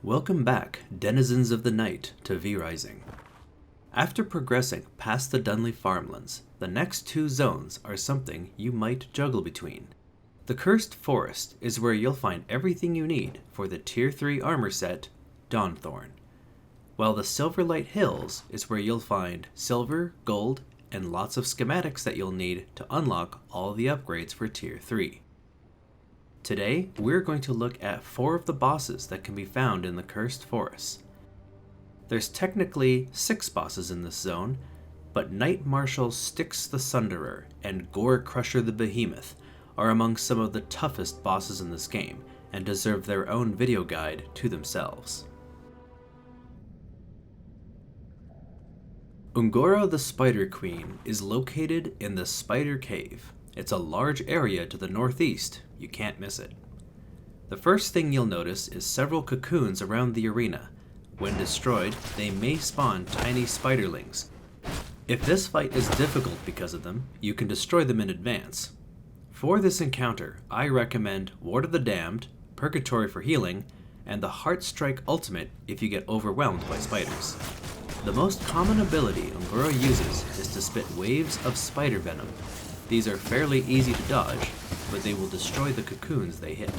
Welcome back, denizens of the night, to V-Rising. After progressing past the Dunley farmlands, the next two zones are something you might juggle between. The Cursed Forest is where you'll find everything you need for the Tier 3 armor set, Dawnthorn, while the Silverlight Hills is where you'll find silver, gold, and lots of schematics that you'll need to unlock all the upgrades for Tier 3. Today, we're going to look at 4 of the bosses that can be found in the Cursed Forest. There's technically 6 bosses in this zone, but Knight Marshal Styx the Sunderer and Gore Crusher the Behemoth are among some of the toughest bosses in this game, and deserve their own video guide to themselves. Ungora the Spider Queen is located in the Spider Cave. It's a large area to the northeast, you can't miss it. The first thing you'll notice is several cocoons around the arena. When destroyed, they may spawn tiny spiderlings. If this fight is difficult because of them, you can destroy them in advance. For this encounter, I recommend Ward of the Damned, Purgatory for healing, and the Heart Strike Ultimate if you get overwhelmed by spiders. The most common ability Ungora uses is to spit waves of spider venom. These are fairly easy to dodge, but they will destroy the cocoons they hit.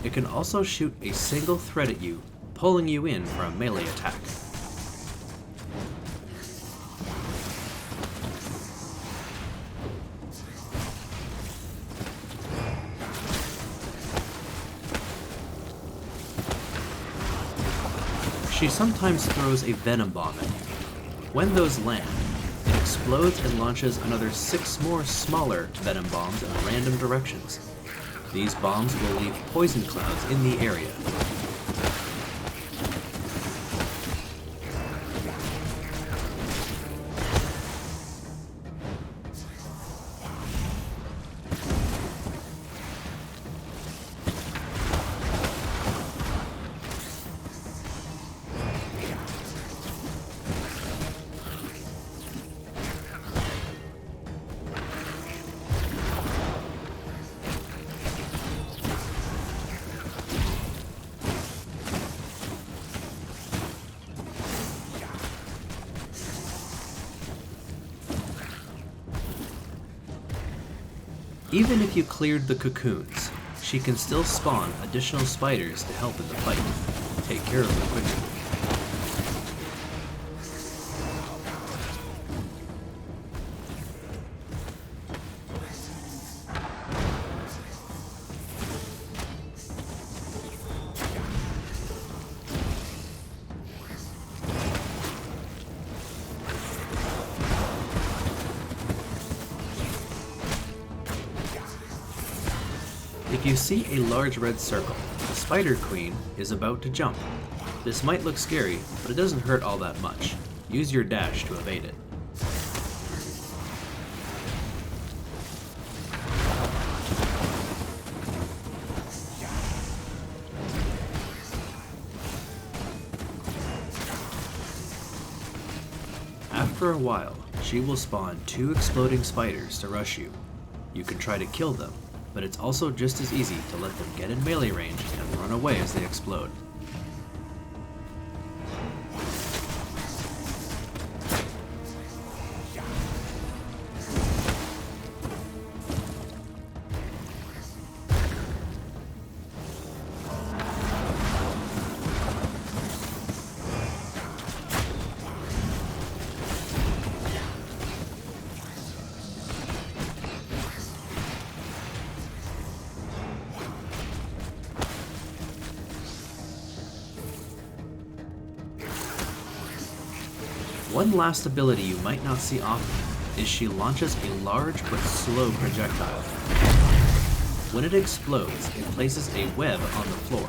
It can also shoot a single thread at you, pulling you in for a melee attack. She sometimes throws a venom bomb at you. When those land, it explodes and launches another 6 more smaller venom bombs in random directions. These bombs will leave poison clouds in the area. Even if you cleared the cocoons, she can still spawn additional spiders to help in the fight. Take care of them quickly. If you see a large red circle, the Spider Queen is about to jump. This might look scary, but it doesn't hurt all that much. Use your dash to evade it. After a while, she will spawn 2 exploding spiders to rush you. You can try to kill them, but it's also just as easy to let them get in melee range and run away as they explode. One last ability you might not see often is she launches a large but slow projectile. When it explodes, it places a web on the floor.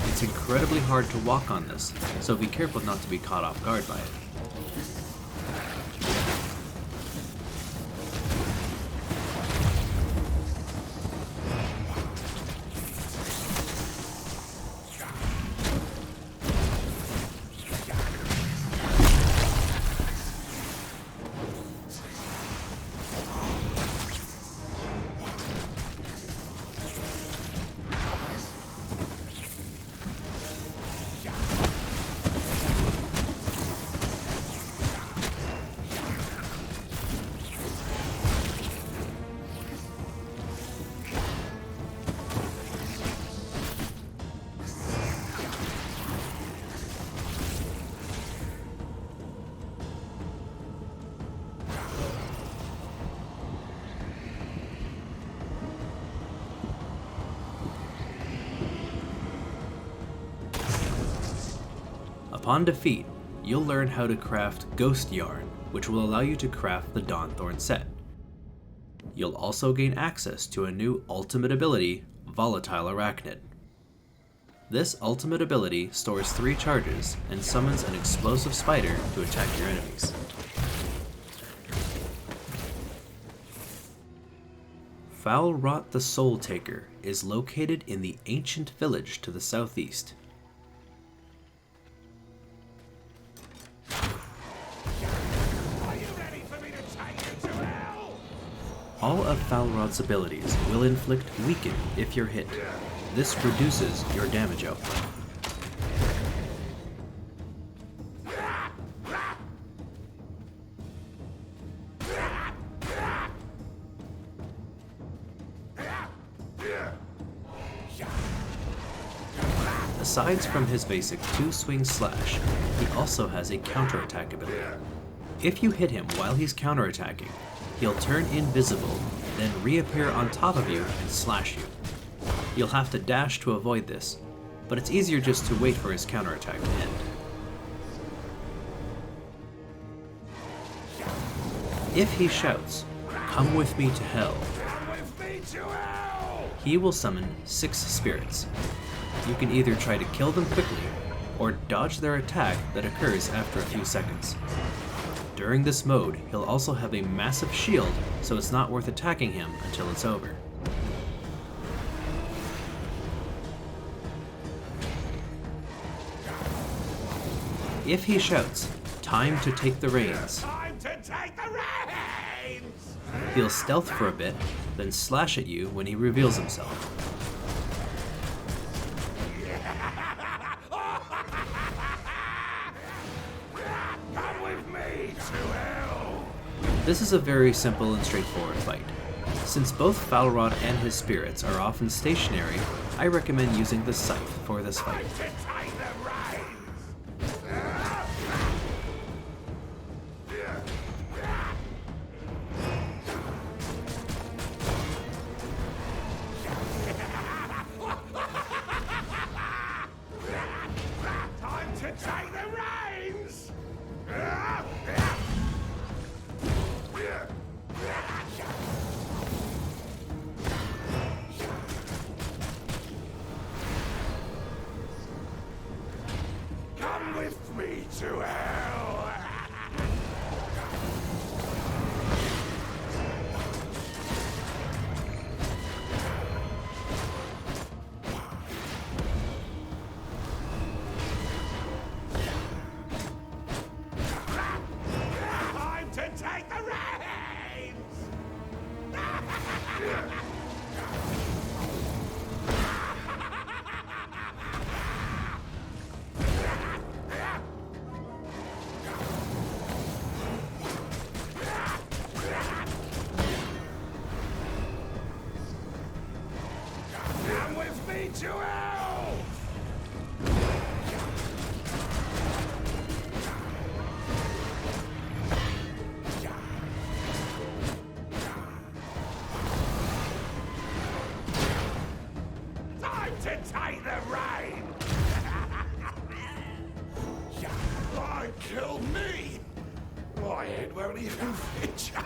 It's incredibly hard to walk on this, so be careful not to be caught off guard by it. Upon defeat, you'll learn how to craft Ghost Yarn, which will allow you to craft the Dawnthorn set. You'll also gain access to a new ultimate ability, Volatile Arachnid. This ultimate ability stores 3 charges and summons an explosive spider to attack your enemies. Foulrot the Soultaker is located in the ancient village to the southeast. All of Foulrot's abilities will inflict Weaken if you're hit. This reduces your damage output. Aside from his basic 2-swing slash, he also has a counterattack ability. If you hit him while he's counterattacking, he'll turn invisible, then reappear on top of you and slash you. You'll have to dash to avoid this, but it's easier just to wait for his counterattack to end. If he shouts, "Come with me to hell," he will summon 6 spirits. You can either try to kill them quickly, or dodge their attack that occurs after a few seconds. During this mode, he'll also have a massive shield, so it's not worth attacking him until it's over. If he shouts, "Time to take the reins," he'll stealth for a bit, then slash at you when he reveals himself. This is a very simple and straightforward fight. Since both Foulrot and his spirits are often stationary, I recommend using the scythe for this fight. To hell! Time to take the reins! To hell! Time to take the rein! Why kill me? My head won't even fit you.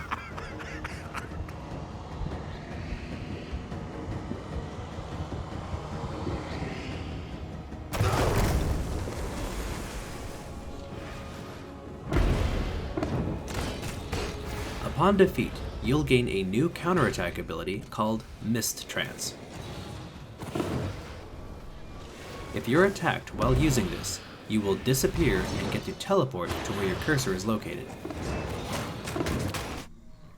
Upon defeat, you'll gain a new counterattack ability called Mist Trance. If you're attacked while using this, you will disappear and get to teleport to where your cursor is located.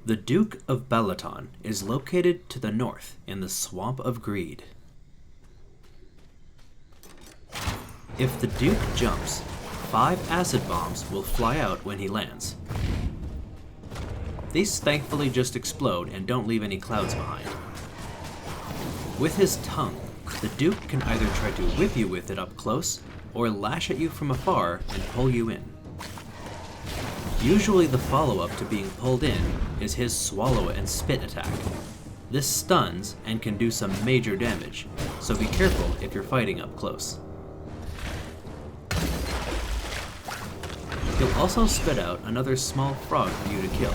The Duke of Balaton is located to the north in the Swamp of Greed. If the Duke jumps, 5 acid bombs will fly out when he lands. These thankfully just explode and don't leave any clouds behind. With his tongue, the Duke can either try to whip you with it up close, or lash at you from afar and pull you in. Usually the follow-up to being pulled in is his swallow and spit attack. This stuns and can do some major damage, so be careful if you're fighting up close. He'll also spit out another small frog for you to kill.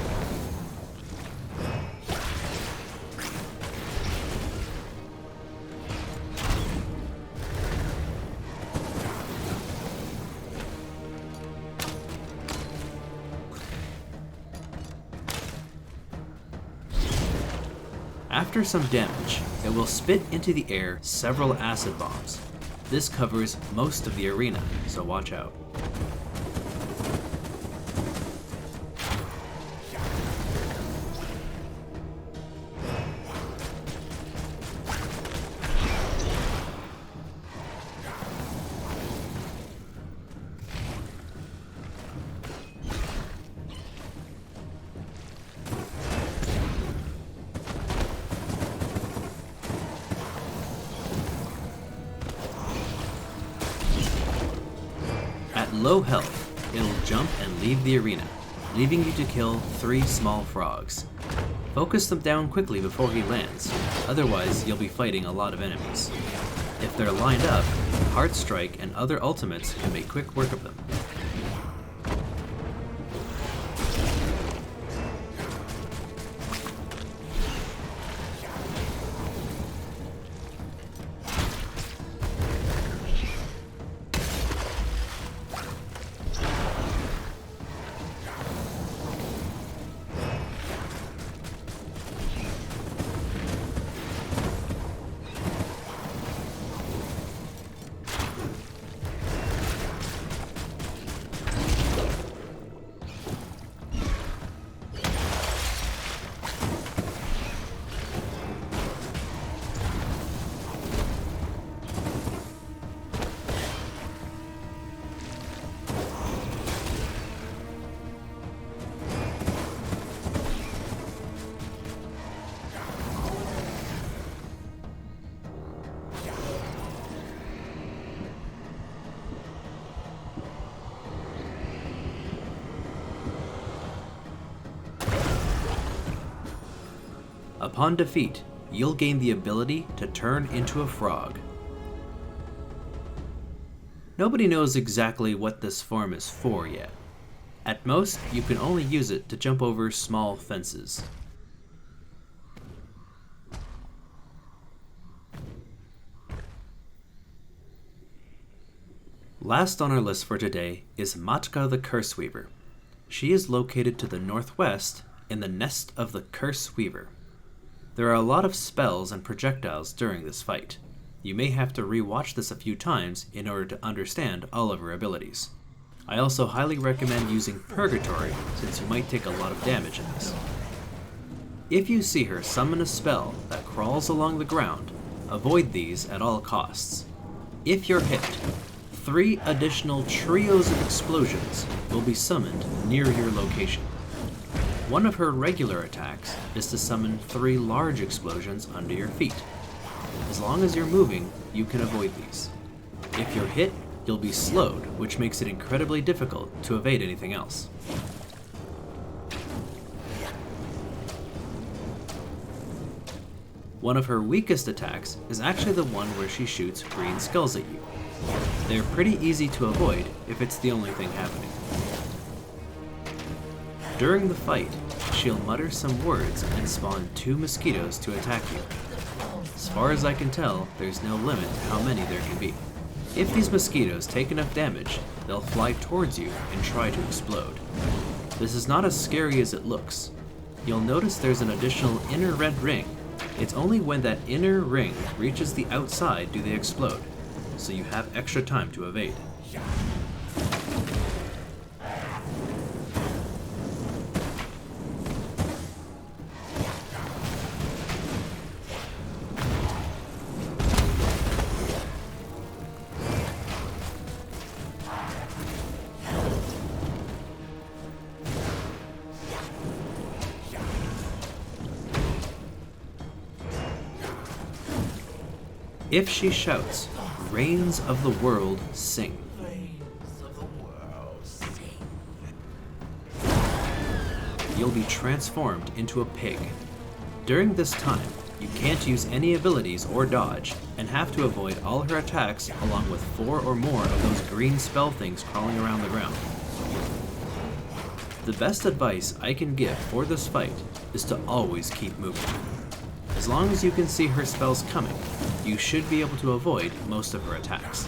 After some damage, it will spit into the air several acid bombs. This covers most of the arena, so watch out. At low health, it'll jump and leave the arena, leaving you to kill 3 small frogs. Focus them down quickly before he lands, otherwise you'll be fighting a lot of enemies. If they're lined up, Heart Strike and other ultimates can make quick work of them. Upon defeat, you'll gain the ability to turn into a frog. Nobody knows exactly what this form is for yet. At most, you can only use it to jump over small fences. Last on our list for today is Matka the Curse Weaver. She is located to the northwest in the Nest of the Curse Weaver. There are a lot of spells and projectiles during this fight. You may have to re-watch this a few times in order to understand all of her abilities. I also highly recommend using Purgatory, since you might take a lot of damage in this. If you see her summon a spell that crawls along the ground, avoid these at all costs. If you're hit, 3 additional trios of explosions will be summoned near your location. One of her regular attacks is to summon 3 large explosions under your feet. As long as you're moving, you can avoid these. If you're hit, you'll be slowed, which makes it incredibly difficult to evade anything else. One of her weakest attacks is actually the one where she shoots green skulls at you. They're pretty easy to avoid if it's the only thing happening. During the fight, she'll mutter some words and spawn 2 mosquitoes to attack you. As far as I can tell, there's no limit to how many there can be. If these mosquitoes take enough damage, they'll fly towards you and try to explode. This is not as scary as it looks. You'll notice there's an additional inner red ring. It's only when that inner ring reaches the outside do they explode, so you have extra time to evade. If she shouts, "Rains of the world, sing." You'll be transformed into a pig. During this time, you can't use any abilities or dodge, and have to avoid all her attacks along with 4 or more of those green spell things crawling around the ground. The best advice I can give for this fight is to always keep moving. As long as you can see her spells coming, you should be able to avoid most of her attacks.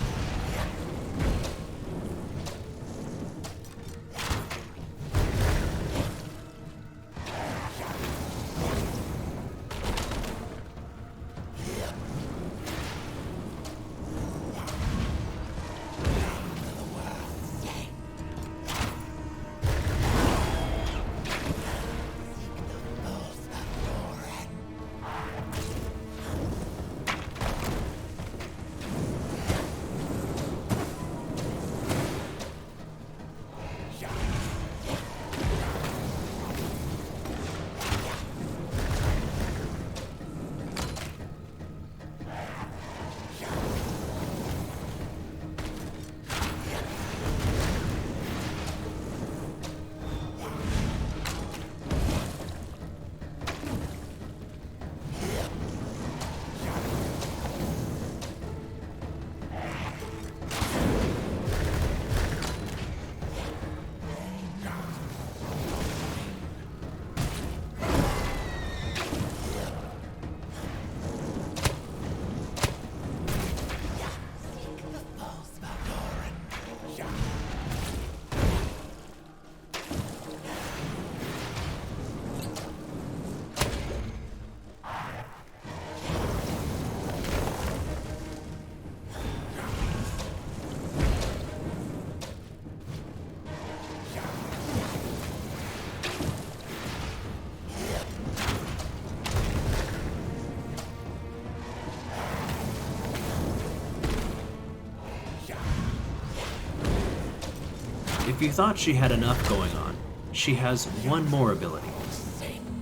If you thought she had enough going on, she has one more ability.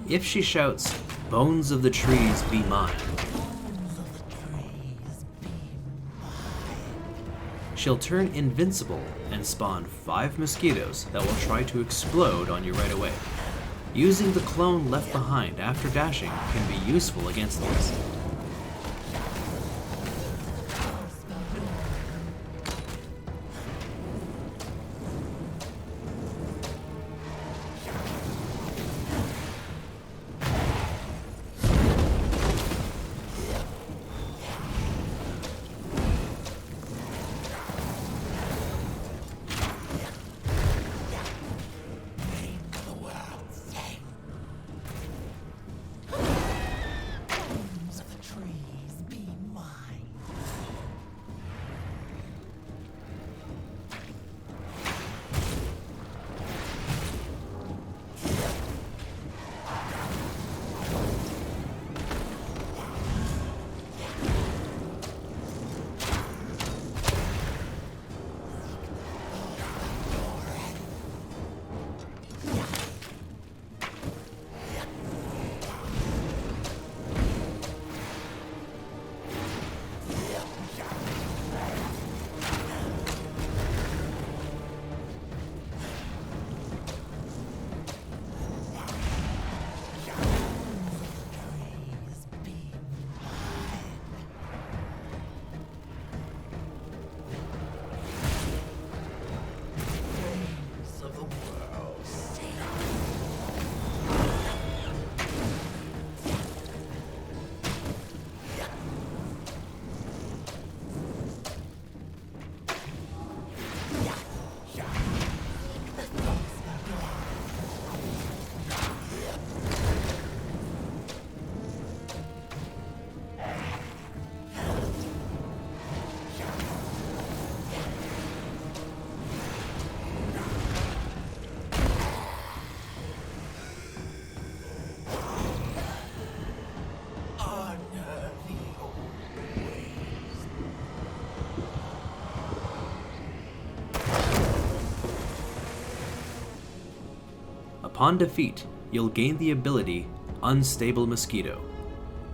If she shouts, "Bones of the trees be mine," she'll turn invincible and spawn 5 mosquitoes that will try to explode on you right away. Using the clone left behind after dashing can be useful against these. Upon defeat, you'll gain the ability Unstable Mosquito.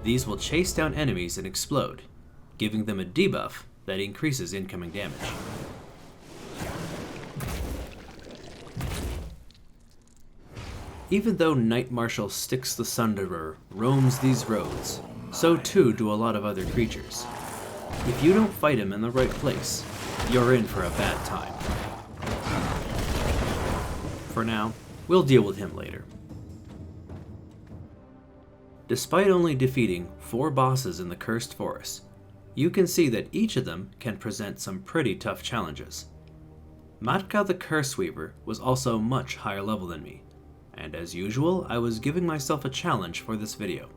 These will chase down enemies and explode, giving them a debuff that increases incoming damage. Even though Knight Marshal Styx the Sunderer roams these roads, so too do a lot of other creatures. If you don't fight him in the right place, you're in for a bad time. For now, We'll deal with him later. Despite only defeating 4 bosses in the Cursed Forest, you can see that each of them can present some pretty tough challenges. Matka the Curse Weaver was also much higher level than me, and as usual, I was giving myself a challenge for this video.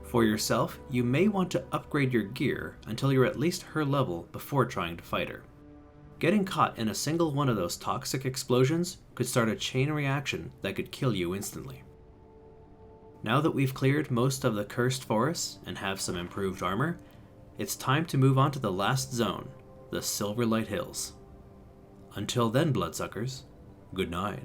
For yourself, you may want to upgrade your gear until you're at least her level before trying to fight her. Getting caught in a single one of those toxic explosions could start a chain reaction that could kill you instantly. Now that we've cleared most of the Cursed Forests and have some improved armor, it's time to move on to the last zone, the Silverlight Hills. Until then, bloodsuckers, good night.